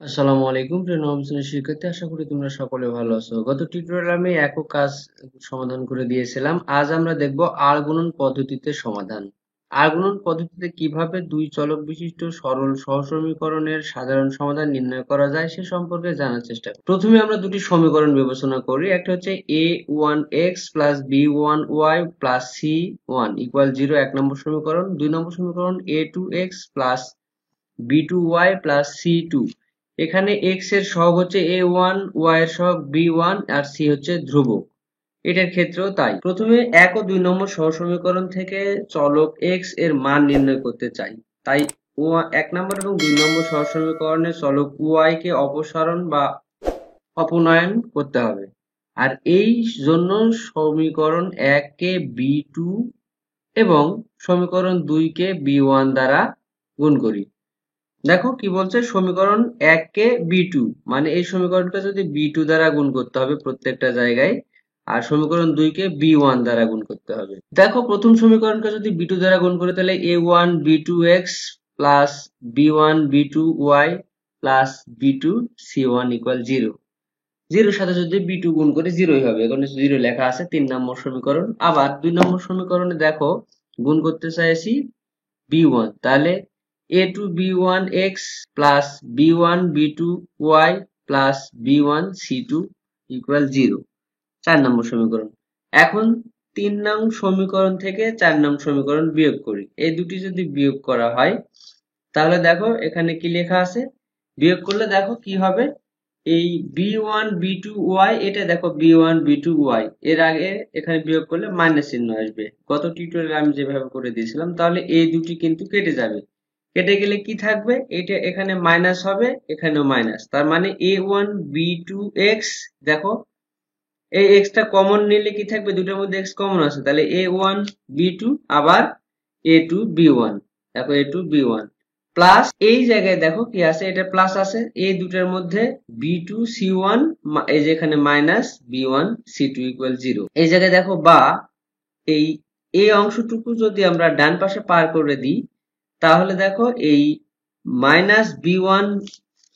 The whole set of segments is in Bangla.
আসসালামু আলাইকুম প্রিয় নবম শ্রেণীর শিক্ষার্থী, আশা করি তোমরা সকলে ভালো আছো। গত টিউটোরিয়ালে আমি একক কাজ সমাধান করে দিয়েছিলাম। আজ আমরা দেখব আর গুণন পদ্ধতিতে সমাধান। আর গুণন পদ্ধতিতে কিভাবে দুই চলক বিশিষ্ট সরল সহসমীকরণের সাধারণ সমাধান নির্ণয় করা যায় সে সম্পর্কে জানার চেষ্টা করি। প্রথমে আমরা দুটি সমীকরণ বিবেচনা করি। একটা হচ্ছে a1x plus b1y plus c1 equal 0 এক নম্বর সমীকরণ। দুই নম্বর সমীকরণ a2x plus b2y plus c2। এখানে x এর সহগ হচ্ছে a1, y এর সহগ b1 আর c হচ্ছে ধ্রুবক। এটার ক্ষেত্রেও তাই। প্রথমে 1 ও 2 নম্বর সহসমীকরণ থেকে চলক x এর মান নির্ণয় করতে চাই। তাই 1 নম্বর এবং 2 নম্বর সহসমীকরণের চলক y কে অপসারণ বা অপনয়ন করতে হবে। আর এই জন্য সমীকরণ 1 কে b2 এবং সমীকরণ 2 কে b1 দ্বারা গুণ করি। দেখো কি বলছে, সমীকরণ 1 কে b2 মানে এই সমীকরণটা যদি b2 দ্বারা গুণ করতে হবে প্রত্যেকটা জায়গায়, আর সমীকরণ 2 কে b1 দ্বারা গুণ করতে হবে। দেখো প্রথম সমীকরণকে যদি b2 দ্বারা গুণ করে তাহলে a1 b2x plus b1 b2y plus b2 c1 equal 0। 0 সাথে যদি b2 গুণ করে 0ই হবে, এখানে 0 লেখা আছে। 3 নম্বর সমীকরণ। আবার 2 নম্বর সমীকরণে দেখো গুণ করতে চাইছি b1, তাহলে a2 b1x plus b1 b2y plus b1 c2 equal 0। 4 নম্বর সমীকরণ। এখন 3 নং সমীকরণ থেকে 4 নং সমীকরণ বিয়োগ করি। এই দুটি যদি বিয়োগ করা হয় তাহলে দেখো এখানে কি লেখা আছে। বিয়োগ করলে দেখো কি হবে, এই b1 b2y, এটা দেখো b1 b2y, এর আগে এখানে বিয়োগ করলে মাইনাস চিহ্ন আসবে। গত টিউটোরিয়ালে আমি যেভাবে করে দিয়েছিলাম। তাহলে এই দুটি কিন্তু কেটে যাবে। কেটে গেলে কি থাকবে, এটা এখানে মাইনাস হবে, এখানেও মাইনাস। তার মানে a1 b2x, দেখো এই x টা কমন নিলে কি থাকবে, দুটোর মধ্যে x কমন আছে, তাহলে a1 b2 আবার a2 b1। দেখো a2 b1 প্লাস এই জায়গায় দেখো কি আছে, এটা প্লাস আছে এই দুটোর মধ্যে b2 c1, এই যে এখানে মাইনাস b1 c2 ইকুয়াল 0। এই জায়গায় দেখো বা এই অংশটুকু যদি আমরা ডান পাশে পার করে দিই তাহলে দেখো এই মাইনাস b1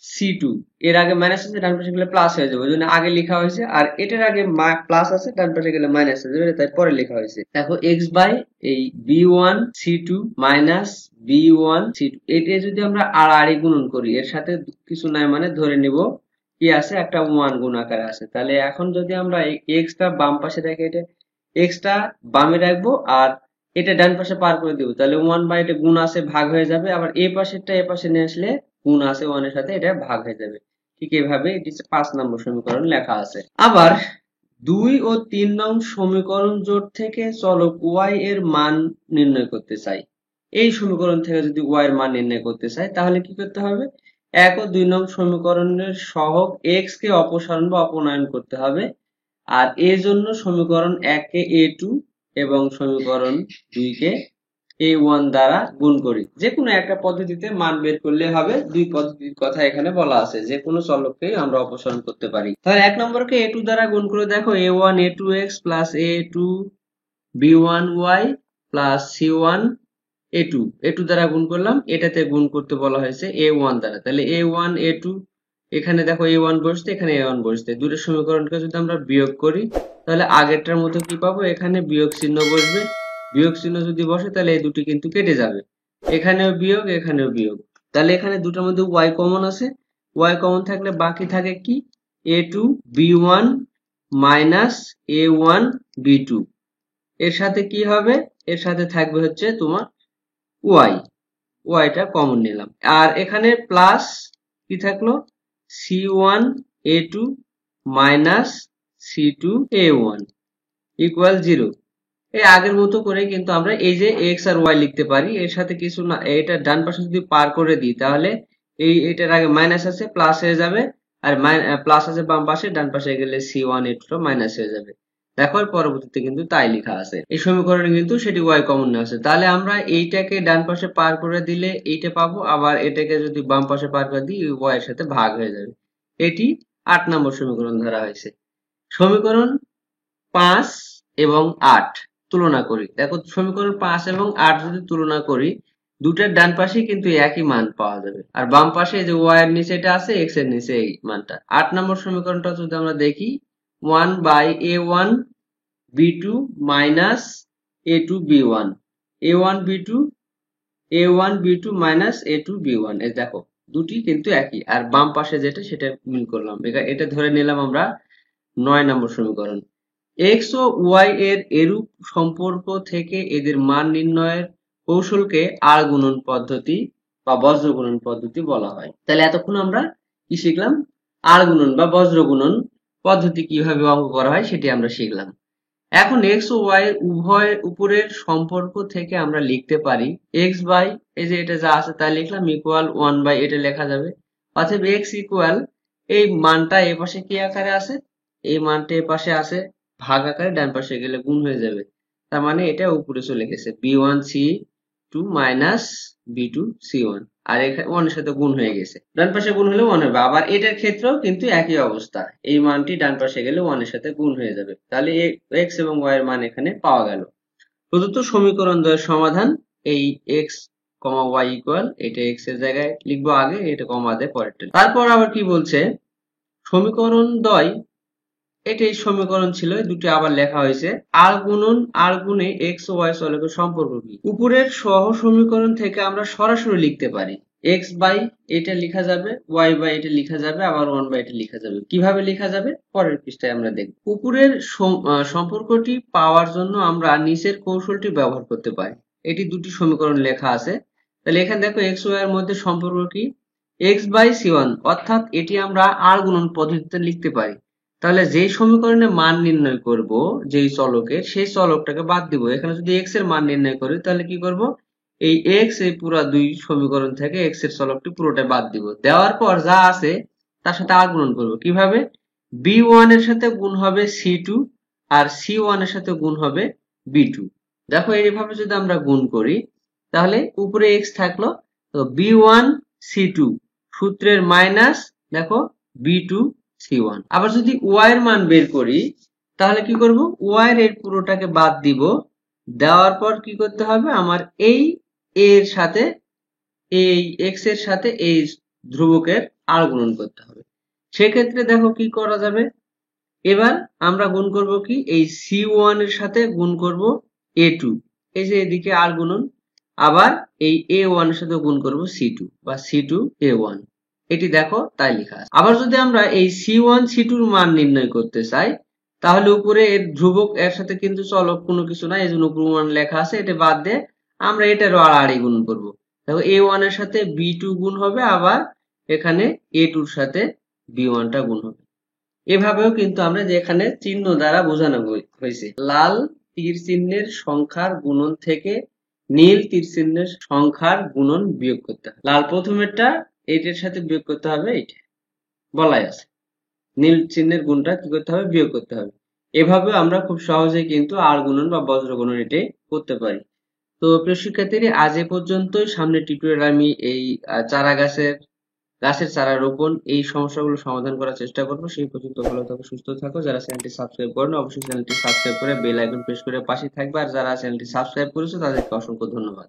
c2, এর আগে মাইনাস আছে, ডান পাশে গেলে প্লাস হয়ে যাবে, ওই জন্য আগে লেখা হয়েছে। আর এটার আগে প্লাস আছে, ডান পাশে গেলে মাইনাস হয়ে যাবে, তাই পরে লেখা হয়েছে। দেখো x বাই এই b1 c2 minus b1 c2, এটা যদি আমরা আড়াআড়ি গুণন করি, এর সাথে কিছু নাই মানে ধরে নিব কি আছে, একটা 1 গুণ আকারে আছে। তাহলে এখন যদি আমরা x টা বাম পাশে রেখে এটা x টা বামে রাখবো আর এটা ডান পাশে পার করে দিব, তাহলে 1 বাই এটা গুণ আছে ভাগ হয়ে যাবে। আবার এ পাশেরটা এ পাশে নিয়ে আসলে গুণ আছে 1 এর সাথে, এটা ভাগ হয়ে যাবে। ঠিক এইভাবে এটি 5 নম্বর সমীকরণ লেখা আছে। আবার 2 ও 3 নং সমীকরণ জোট থেকে চলক y এর মান নির্ণয় করতে চাই। এই সমীকরণ থেকে যদি y এর মান নির্ণয় করতে চাই তাহলে কি করতে হবে, 1 ও 2 নং সমীকরণের সহগ x কে অপসারণ বা অপনয়ন করতে হবে। আর এর জন্য সমীকরণ 1 কে a2 এবং সমীকরণ 2 কে a1 দ্বারা গুণ করি। যে কোনো একটা পদ্ধতিতে মান বের করলে হবে। দুই পদ্ধতির কথা এখানে বলা আছে, যে কোনো চলককেই আমরা অপসারণ করতে পারি। তাহলে 1 নম্বরকে a2 দ্বারা গুণ করে দেখো a1 a2x plus a2 b1y plus c1 a2 দ্বারা গুণ করলাম, এটাতে গুণ করতে বলা হয়েছে a1 দ্বারা। তাহলে a1 a2, এখানে দেখো a1 বসছে, এখানে a1 বসছে। দুটো সমীকরণকে যদি আমরা বিয়োগ করি তাহলে আগেরটার মতো কি পাবো, এখানে বিয়োগ চিহ্ন বসবে। বিয়োগ চিহ্ন যদি বসে তাহলে এই দুটি কিন্তু কেটে যাবে, এখানেও বিয়োগ এখানেও বিয়োগ। তাহলে এখানে দুটোর মধ্যে y কমন আছে, y কমন থাকলে বাকি থাকে কি, a2 b1 minus a1 b2। এর সাথে কি হবে, এর সাথে থাকবে হচ্ছে তোমার y, টা কমন নিলাম। আর এখানে প্লাস কি থাকলো, c1 a2 minus c2 a1 equal 0। এই আগের মতো করে কিন্তু আমরা এই যে x আর y লিখতে পারি, এর সাথে কিছু না, এটা ডান পাশে যদি পার করে দিই তাহলে এটার আগে মাইনাস আছে প্লাস হয়ে যাবে, আর প্লাস আছে বাম পাশে, ডান পাশে গেলে c1 a2 মাইনাস হয়ে যাবে। দেখো এর পরবর্তীতে কিন্তু তাই লেখা আছে। এই সমীকরণে কিন্তু সেটি y কমন নেওয়া আছে। তাহলে আমরা এইটাকে ডান পাশে পার করে দিলে এইটা পাবো, আবার এটাকে যদি বাম পাশে পার করে দিই y এর সাথে ভাগ হয়ে যাবে। এটি 8 নম্বর সমীকরণ ধরা হয়েছে। সমীকরণ 5 এবং 8 তুলনা করি। দেখো সমীকরণ 5 এবং 8 যদি তুলনা করি দুটার ডান পাশে কিন্তু একই মান পাওয়া যাবে, আর বাম পাশে যে ওয়াই এর নিচে এটা আছে, এক্স এর নিচে এই মানটা। 8 নম্বর সমীকরণটা যদি আমরা দেখি, 1/a1 b2 minus a2 b1, a1 b2 minus a2 b1, এই দেখো দুটি কিন্তু একই, আর বাম পাশে যেটা সেটা মিল করলাম, এটা ধরে নিলাম আমরা 9 নম্বর সমীকরণ। এক্স ও ওয়াই এর এরূপ সম্পর্ক থেকে এদের মান নির্ণয়ের কৌশলকে আল গুণন পদ্ধতি বা বজ্র গুণন পদ্ধতি বলা হয়। তাহলে এতক্ষণ আমরা কি শিখলাম? আল গুণন বা বজ্র গুণন পদ্ধতি কিভাবে অঙ্ক করা হয় সেটি আমরা শিখলাম। এখন এক্স ও ওয়াই উভয় উপরের সম্পর্ক থেকে আমরা লিখতে পারি এক্স বাই, এই যে এটা যা আছে তাই লিখলাম, ইকুয়াল 1 বাই এটা লেখা যাবে। অতএব এক্স ইকুয়াল, এই মানটা এ পাশে কি আকারে আছে, এই মানটা এ পাশে আছে ভাগ আকারে, ডান পাশে গেলে গুণ হয়ে যাবে। তার মানে এটা উপরে চলে গেছে, b1c2 মাইনাস b2c1, আর এখানে 1 এর সাথে গুণ হয়ে গেছে, ডান পাশে গুণ হলে 1 হবে। আবার এটার ক্ষেত্রেও কিন্তু একই অবস্থা, এই মানটি ডান পাশে গেলে 1 এর সাথে গুণ হয়ে যাবে। তাহলে এক্স এবং ওয়াই এর মান এখানে পাওয়া গেল। প্রদত্ত সমীকরণ দ্বয়ের সমাধান, এই এক্স কমা ওয়াই ইকুয়াল, এটা এক্স এর জায়গায় লিখবো আগে, এটা কমা দেয় পরেরটা। তারপর আবার কি বলছে, সমীকরণ দ্বয়, এটাই সমীকরণ ছিল, দুটি আবার লেখা হয়েছে। আর গুণে এক্স ও ওয়াই চলকের সম্পর্ক কি? উপরের সহ সমীকরণ থেকে আমরা সরাসরি লিখতে পারি, এক্স বাই এটা লেখা যাবে, ওয়াই বাই এটা লেখা যাবে, আবার 1 বাই এটা লেখা যাবে। কিভাবে লেখা যাবে পরের পৃষ্ঠায় আমরা দেখব। উপরের সম্পর্কটি পাওয়ার জন্য আমরা নিচের কৌশলটি ব্যবহার করতে পারি। এটি দুটি সমীকরণ লেখা আছে। তাহলে এখানে দেখো এক্স ওয়াই এর মধ্যে সম্পর্ক কি, এক্স বাই সি1, অর্থাৎ এটি আমরা আর গুণন পদ্ধতিতে লিখতে পারি। তাহলে যেই সমীকরণে মান নির্ণয় করব যেই চলকের, সেই চলকটাকে বাদ দিব। এখানে যদি এক্স এর মান নির্ণয় করি তাহলে কি করব, এই এক্স এই পুরো দুই সমীকরণ থেকে এক্স এর চলকটি পুরোটা বাদ দিব, দেওয়ার পর যা আছে তার সাথে আর গুণন করব। কিভাবে? b1 এর সাথে গুণ হবে c2, আর c1 এর সাথে গুণ হবে b2। দেখো এইভাবে যদি আমরা গুণ করি তাহলে উপরে এক্স থাকলো, তো b1 c2 সূত্রের মাইনাস, দেখো b2 c1। আবার যদি ওয়াই এর মান বের করি তাহলে কি করব, ওয়াই এর পুরোটাকে বাদ দিব, দেওয়ার পর কি করতে হবে, আমার এই এর সাথে, এই এক্স এর সাথে এই ধ্রুবকের আর গুণন করতে হবে। সেক্ষেত্রে দেখো কি করা যাবে, এবার আমরা গুণ করব কি, এই c1 এর সাথে গুণ করব a2, এই যে এদিকে আর গুণন, আবার এই a1 এর সাথে গুণ করব c2 বা c2 a1, এটি দেখো তাই লেখা আছে। আবার যদি আমরা এই c1 c2 এর মান নির্ণয় করতে চাই তাহলে উপরে এর ধ্রুবক এর সাথে কিন্তু চলক কোনো কিছু নাই, এই জন্য উপর মান লেখা আছে, এটা বাদ দিয়ে আমরা এটারও আড়াআড়ি গুণ করব। দেখো a1 এর সাথে b2 গুণ হবে, আবার এখানে a2 এর সাথে b1 টা গুণ হবে। এভাবেও কিন্তু আমরা, যে এখানে চিহ্ন দ্বারা বোঝানো হয়েছে, লাল তীর চিহ্নের সংখ্যার গুণন থেকে নীল তীর চিহ্নের সংখ্যার গুণন বিয়োগ করতে হবে। লাল প্রথমেরটা এইটার সাথে বিয়োগ করতে হবে, এইটা বলাই আছে। নীল চিহ্নের গুণটা কি করতে হবে, বিয়োগ করতে হবে। এভাবে আমরা খুব সহজেই কিন্তু আর গুণন বা বজ্র গুণন এটাই করতে পারি। তো প্রিয় শিক্ষার্থীরা, আজ এ পর্যন্তই। সামনে টিউটোরিয়াল আমি এই গাছের চারা রোপণ এই সমস্যাগুলো সমাধান করার চেষ্টা করব। সেই পর্যন্ত ভালো থাকো, সুস্থ থাকো। যারা চ্যানেলটি সাবস্ক্রাইব করেন অবশ্যই চ্যানেলটি সাবস্ক্রাইব করে বেল আইকন প্রেস করে পাশে থাকবে, আর যারা চ্যানেলটি সাবস্ক্রাইব করেছে তাদেরকে অসংখ্য ধন্যবাদ।